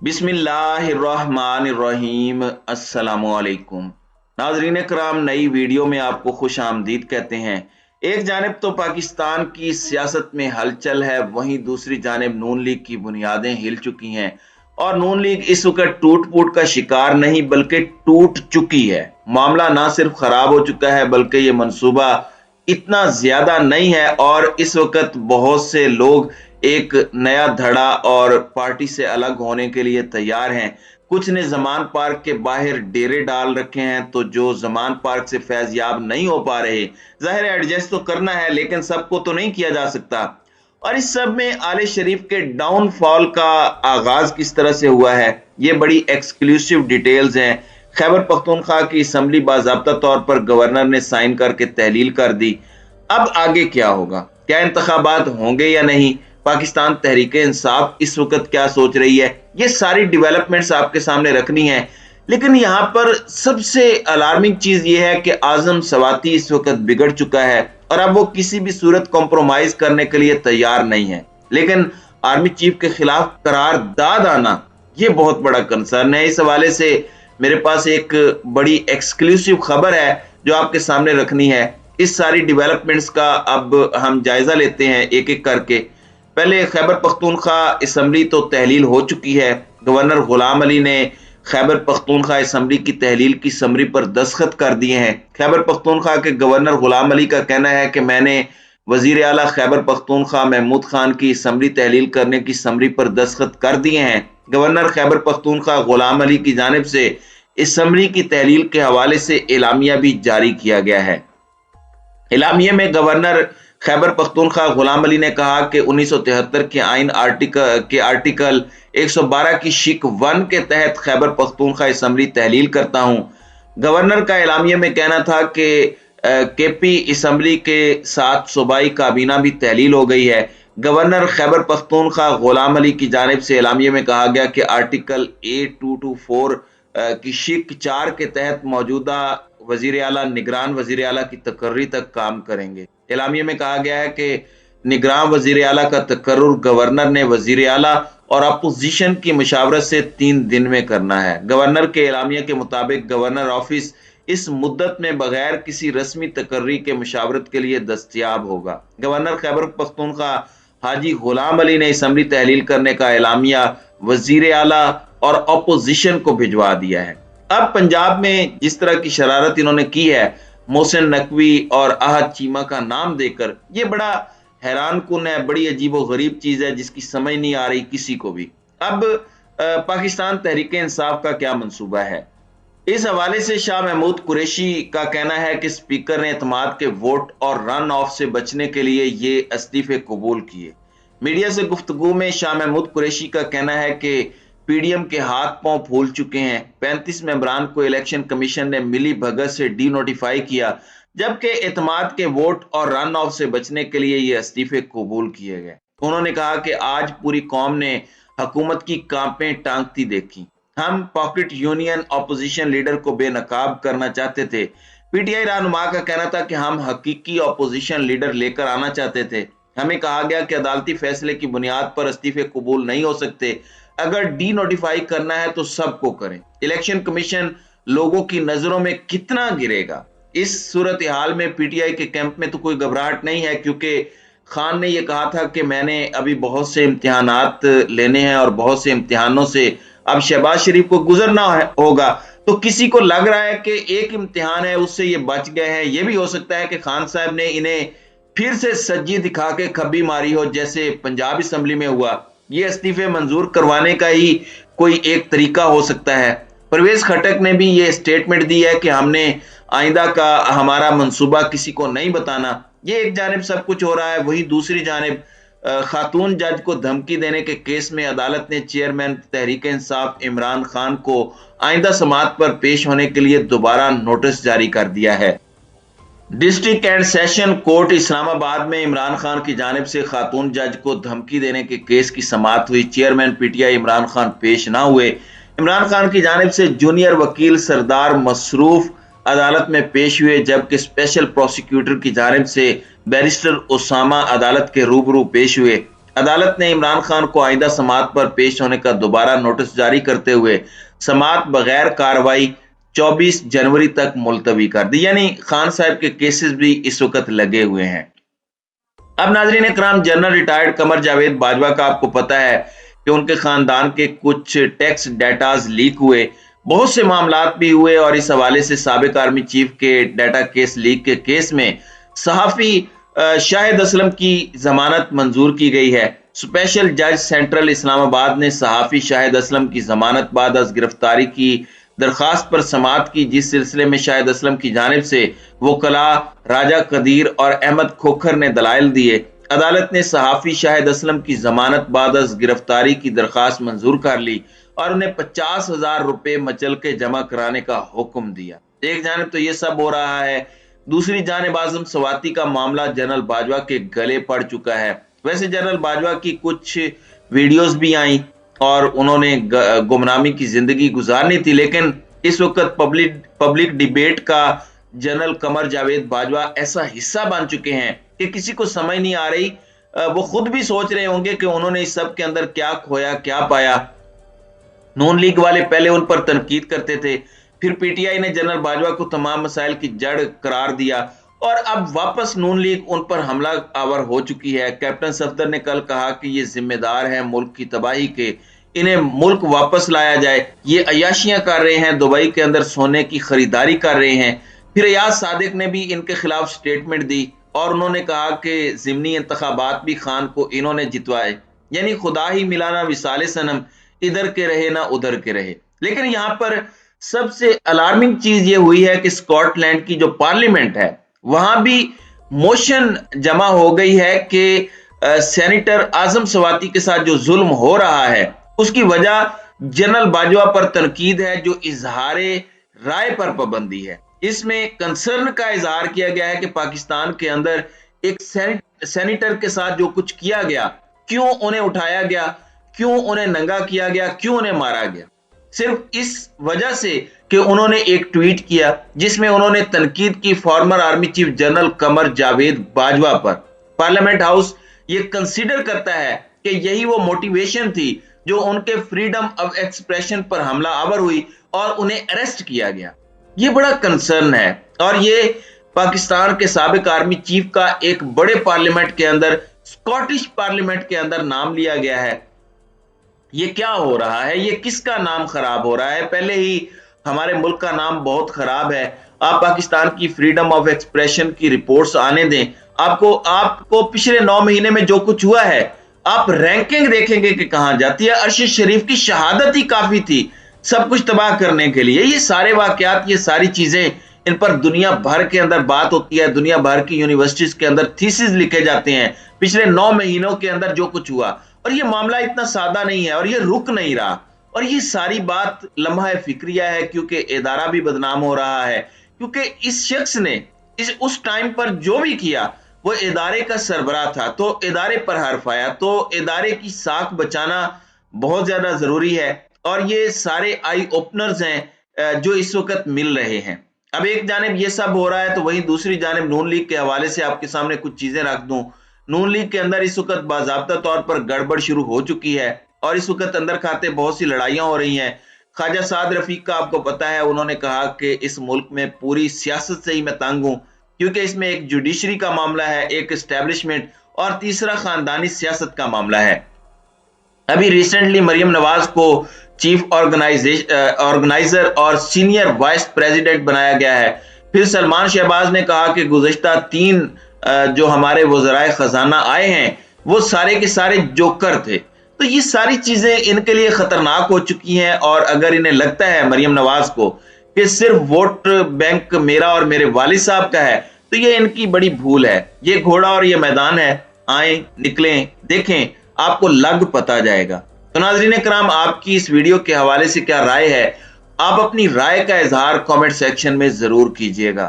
बिस्मिल्लाहिर्रहमानिर्रहीम। अस्सलामुअलैकुम नाज़रीन कराम, नई वीडियो में आपको खुश आमदीद कहते हैं। एक जानिब तो पाकिस्तान की सियासत में हलचल है, वहीं दूसरी जानिब नून लीग की बुनियादें हिल चुकी हैं और नून लीग इस वक्त टूट फूट का शिकार नहीं बल्कि टूट चुकी है। मामला ना सिर्फ खराब हो चुका है बल्कि ये मंसूबा इतना ज्यादा नहीं है और इस वक्त बहुत से लोग एक नया धड़ा और पार्टी से अलग होने के लिए तैयार हैं। कुछ ने जमान पार्क के बाहर डेरे डाल रखे हैं, तो जो जमान पार्क से फैज़याब नहीं हो पा रहे, जाहिर है एडजस्ट तो करना है लेकिन सबको तो नहीं किया जा सकता। और इस सब में आले शरीफ के डाउनफॉल का आगाज किस तरह से हुआ है, ये बड़ी एक्सक्लूसिव डिटेल्स हैं। खैबर पख्तूनख्वा की असम्बली बाज़ाब्ता तौर पर गवर्नर ने साइन करके तहलील कर दी। अब आगे क्या होगा, क्या इंतखाबात होंगे या नहीं, पाकिस्तान तहरीक इंसाफ इस वक्त क्या सोच रही है, ये सारी डेवलपमेंट्स आपके सामने रखनी है। लेकिन यहाँ पर सबसे अलार्मिंग चीज ये है कि आजम सवाती इस वक्त बिगड़ चुका है और अब वो किसी भी सूरत कॉम्प्रोमाइज करने के लिए तैयार नहीं है। लेकिन आर्मी चीफ के खिलाफ करारदाद आना, ये बहुत बड़ा कंसर्न है। इस हवाले से मेरे पास एक बड़ी एक्सक्लूसिव खबर है जो आपके सामने रखनी है। इस सारी डेवलपमेंट्स का अब हम जायजा लेते हैं एक एक करके। पहले खैबर पख्तूनख्वा असम्बली तो तहलील हो चुकी है। गवर्नर गुलाम अली ने खैबर पख्तूनख्वा असम्बली की तहलील की समरी पर दस्तखत कर दिए हैं। खैबर पख्तूनख्वा के गवर्नर गुलाम अली का कहना है कि मैंने वजीर आला खैबर पख्तूनख्वा महमूद खान की असम्बली तहलील करने की समरी पर दस्तखत कर दिए हैं। गवर्नर खैबर पख्तूनख्वा गुलाम अली की जानिब से असम्बली की तहलील के हवाले से एलामिया भी जारी किया गया है। एलामिया में गवर्नर खैबर पख्तूनख्वा गुलाम अली ने कहा कि 1973 के आइन आर्टिकल 112 की शिक 1 के तहत खैबर पख्तूनख्वा असम्बली तहलील करता हूं। गवर्नर का एलामिया में कहना था कि केपी असम्बली के साथ सूबाई काबीना भी तहलील हो गई है। गवर्नर खैबर पख्तूनख्वा गुलाम अली की जानिब से एलामिया में कहा गया कि आर्टिकल A224 की शिक 4 के तहत मौजूदा वजीर आला निगरान वजीर आला की तकर्री तक काम करेंगे। एलामिया में कहा गया है कि निगरान वजीर आला का तकर्रुर गवर्नर ने वजीर आला और अपोजिशन की मशावरत से 3 दिन में करना है। गवर्नर के एलामिया के मुताबिक गवर्नर ऑफिस इस मुद्दत में बगैर किसी रस्मी तकर्री के मशावरत के लिए दस्तयाब होगा। गवर्नर खैबर पख्तूनख्वा हाजी गुलाम अली ने असम्बली तहलील करने का एलामिया वजीर आला और अपोजिशन को भिजवा दिया है। अब पंजाब में जिस तरह की शरारत इन्होंने की है, मोहसिन नकवी और अहद चीमा का नाम देकर, ये बड़ा हैरान कुन है, बड़ी अजीबो गरीब चीज है जिसकी समझ नहीं आ रही किसी को भी। अब पाकिस्तान तहरीक इंसाफ का क्या मंसूबा है, इस हवाले से शाह महमूद कुरैशी का कहना है कि स्पीकर ने एतमाद के वोट और रन ऑफ से बचने के लिए ये इस्तीफे कबूल किए। मीडिया से गुफ्तगू में शाह महमूद कुरैशी का कहना है कि पीडीएम के हाथ पांव फूल चुके हैं। 35 मेंबरान को इलेक्शन कमीशन ने मिली भगत से डी नोटिफाई किया, जबकि एतमाद के वोट और रन ऑफ से बचने के लिए ये इस्तीफे कबूल किए गए। उन्होंने कहा कि आज पूरी कौम ने हुकूमत की कांपें टांगती देखी। हम पॉकेट यूनियन अपोजिशन लीडर को बेनकाब करना चाहते थे। पीटीआई रहनुमा का कहना था कि हम हकीकी अपोजिशन लीडर लेकर आना चाहते थे। हमें कहा गया कि अदालती फैसले की बुनियाद पर इस्तीफे कबूल नहीं हो सकते, अगर डी नोटिफाई करना है तो सबको करें। इलेक्शन कमीशन लोगों की नजरों में कितना गिरेगा, इस सूरत हाल में पीटीआई के कैंप में तो कोई घबराहट नहीं है, क्योंकि खान ने यह कहा था कि मैंने अभी बहुत से इम्तिहानात लेने हैं और बहुत से इम्तिहानों से अब शहबाज शरीफ को गुजरना होगा। तो किसी को लग रहा है कि एक इम्तिहान है उससे ये बच गए हैं। यह भी हो सकता है कि खान साहब ने इन्हें फिर से सज्जी दिखा के खब्बी मारी हो, जैसे पंजाब असम्बली में हुआ। ये इस्तीफे मंजूर करवाने का ही कोई एक तरीका हो सकता है। परवेज खटक ने भी ये स्टेटमेंट दी है कि हमने आइंदा का हमारा मंसूबा किसी को नहीं बताना। ये एक जानिब सब कुछ हो रहा है, वही दूसरी जानिब खातून जज को धमकी देने के केस में अदालत ने चेयरमैन तहरीक इंसाफ इमरान खान को आइंदा समाअत पर पेश होने के लिए दोबारा नोटिस जारी कर दिया है। District and session court Islamabad में इमरान खान की जानिब से खातून जज को धमकी देने के केस की समाअत हुई। चेयरमैन पीटीआई इमरान खान पेश ना हुए। इमरान खान की जानिब से जूनियर वकील सरदार मसरूफ अदालत में पेश हुए, जबकि स्पेशल प्रोसिक्यूटर की जानिब से बैरिस्टर उसामा अदालत के रूबरू पेश हुए। अदालत ने इमरान खान को आइंदा समाअत पर पेश होने का दोबारा नोटिस जारी करते हुए समाअत बगैर कार्रवाई 24 जनवरी तक मुलतवी कर दी। यानी खान साहब के केसेस भी इस वक्त लगे हुए हैं। अब नाज़रीन इकराम, जनरल रिटायर्ड कमर जावेद बाजवा का आपको पता है कि उनके खानदान के कुछ टैक्स डाटाज लीक हुए, बहुत से मामलात भी हुए और इस हवाले से साबिक आर्मी चीफ के डाटा केस लीक के केस में सहाफी शाहिद असलम की जमानत मंजूर की गई है। स्पेशल जज सेंट्रल इस्लामाबाद ने सहाफी शाहिद असलम की जमानत बाद अज गिरफ्तारी की दरखास्त पर समाअत की, जिस सिलसिले में शाहिद असलम की जानिब से वकला राजा कदीर और अहमद खोखर ने दलाइल दिए। अदालत ने सहाफी शाहिद असलम की जमानत बाद अज गिरफ्तारी की दरखास्त मंजूर कर ली और उन्हें 50,000 रुपए मचल के जमा कराने का हुक्म दिया। एक जानिब तो ये सब हो रहा है, दूसरी जानिब आजम सवाती का मामला जनरल बाजवा के गले पड़ चुका है। वैसे जनरल बाजवा की कुछ वीडियोस भी आई और उन्होंने गुमनामी की जिंदगी गुजारनी थी, लेकिन इस वक्त पब्लिक डिबेट का जनरल कमर जावेद बाजवा ऐसा हिस्सा बन चुके हैं कि किसी को समझ नहीं आ रही। वो खुद भी सोच रहे होंगे कि उन्होंने इस सब के अंदर क्या खोया क्या पाया। नून लीग वाले पहले उन पर तनकीद करते थे, फिर पीटीआई ने जनरल बाजवा को तमाम मसाइल की जड़ करार दिया और अब वापस नून लीग उन पर हमला आवर हो चुकी है। कैप्टन सफदर ने कल कहा कि ये जिम्मेदार हैं मुल्क की तबाही के, इन्हें मुल्क वापस लाया जाए। ये अयाशियां कर रहे हैं, दुबई के अंदर सोने की खरीदारी कर रहे हैं। फिर रियाज सादिक ने भी इनके खिलाफ स्टेटमेंट दी और उन्होंने कहा कि जिमनी इंतखाबात भी खान को इन्होंने जितवाए। यानी खुदा ही मिलाना विसाले सनम, इधर के रहे ना उधर के रहे। लेकिन यहाँ पर सबसे अलार्मिंग चीज ये हुई है कि स्कॉटलैंड की जो पार्लियामेंट है वहां भी मोशन जमा हो गई है कि सेनेटर आजम सवाती के साथ जो जुल्म हो रहा है उसकी वजह जनरल बाजवा पर तनकीद है, जो इजहारे राय पर पाबंदी है। इसमें कंसर्न का इजहार किया गया है कि पाकिस्तान के अंदर एक सेनेटर के साथ जो कुछ किया गया, क्यों उन्हें उठाया गया, क्यों उन्हें नंगा किया गया, क्यों उन्हें मारा गया, सिर्फ इस वजह से कि उन्होंने एक ट्वीट किया जिसमें उन्होंने तनकीद की farmer army chief general Qamar Javed Bajwa पर। पार्लियामेंट हाउस ये कंसीडर करता है कि यही वो मोटिवेशन थी जो उनके फ्रीडम ऑफ एक्सप्रेशन पर हमला आवर हुई और उन्हें अरेस्ट किया गया। ये बड़ा कंसर्न है और ये पाकिस्तान के साबिक आर्मी चीफ का एक बड़े पार्लियामेंट के अंदर, स्कॉटिश पार्लियामेंट के अंदर नाम लिया गया है। ये क्या हो रहा है, ये किसका नाम खराब हो रहा है? पहले ही हमारे मुल्क का नाम बहुत खराब है। आप पाकिस्तान की फ्रीडम ऑफ एक्सप्रेशन की रिपोर्ट्स आने दें, आपको पिछले 9 महीने में जो कुछ हुआ है आप रैंकिंग देखेंगे कि कहां जाती है। अरशद शरीफ की शहादत ही काफी थी सब कुछ तबाह करने के लिए। ये सारे वाकयात, ये सारी चीजें, इन पर दुनिया भर के अंदर बात होती है, दुनिया भर की यूनिवर्सिटीज के अंदर थीसिस लिखे जाते हैं पिछले 9 महीनों के अंदर जो कुछ हुआ। और ये मामला इतना सादा नहीं है और ये रुक नहीं रहा। और ये सारी बात लम्हा फिक्रिया है क्योंकि इदारा भी बदनाम हो रहा है, क्योंकि इस शख्स ने उस टाइम पर जो भी किया वो इदारे का सरबराह था, तो इदारे पर हर्फ आया, तो इदारे की साख बचाना बहुत ज्यादा जरूरी है। और ये सारे आई ओपनर्स हैं जो इस वक्त मिल रहे हैं। अब एक जानिब ये सब हो रहा है तो वहीं दूसरी जानिब नून लीग के हवाले से आपके सामने कुछ चीजें रख दूं। नून लीग के अंदर इस वक्त बाज़ाब्ता तौर पर गड़बड़ शुरू हो चुकी है और इस वक्त अंदर खाते बहुत सी लड़ाइयां हो रही हैं। ख्वाजा साद रफीक का आपको पता है, उन्होंने कहा कि इस मुल्क में पूरी सियासत से ही मैं तंग हूं, क्योंकि इसमें एक जुडिशरी का मामला है, एक एस्टेब्लिशमेंट और तीसरा खानदानी सियासत का मामला है। अभी रिसेंटली मरियम नवाज को चीफ ऑर्गेनाइजर और सीनियर वाइस प्रेसिडेंट बनाया गया है। फिर सलमान शहबाज ने कहा कि गुज़श्ता 3 जो हमारे वज़राए खजाना आए हैं वो सारे के सारे जोकर थे। तो ये सारी चीजें इनके लिए खतरनाक हो चुकी हैं और अगर इन्हें लगता है मरियम नवाज को कि सिर्फ वोट बैंक मेरा और मेरे वालिद साहब का है तो ये इनकी बड़ी भूल है। ये घोड़ा और ये मैदान है, आए निकलें, देखें, आपको लग पता जाएगा। तो नाज़रीन किराम, आपकी इस वीडियो के हवाले से क्या राय है? आप अपनी राय का इजहार कमेंट सेक्शन में जरूर कीजिएगा।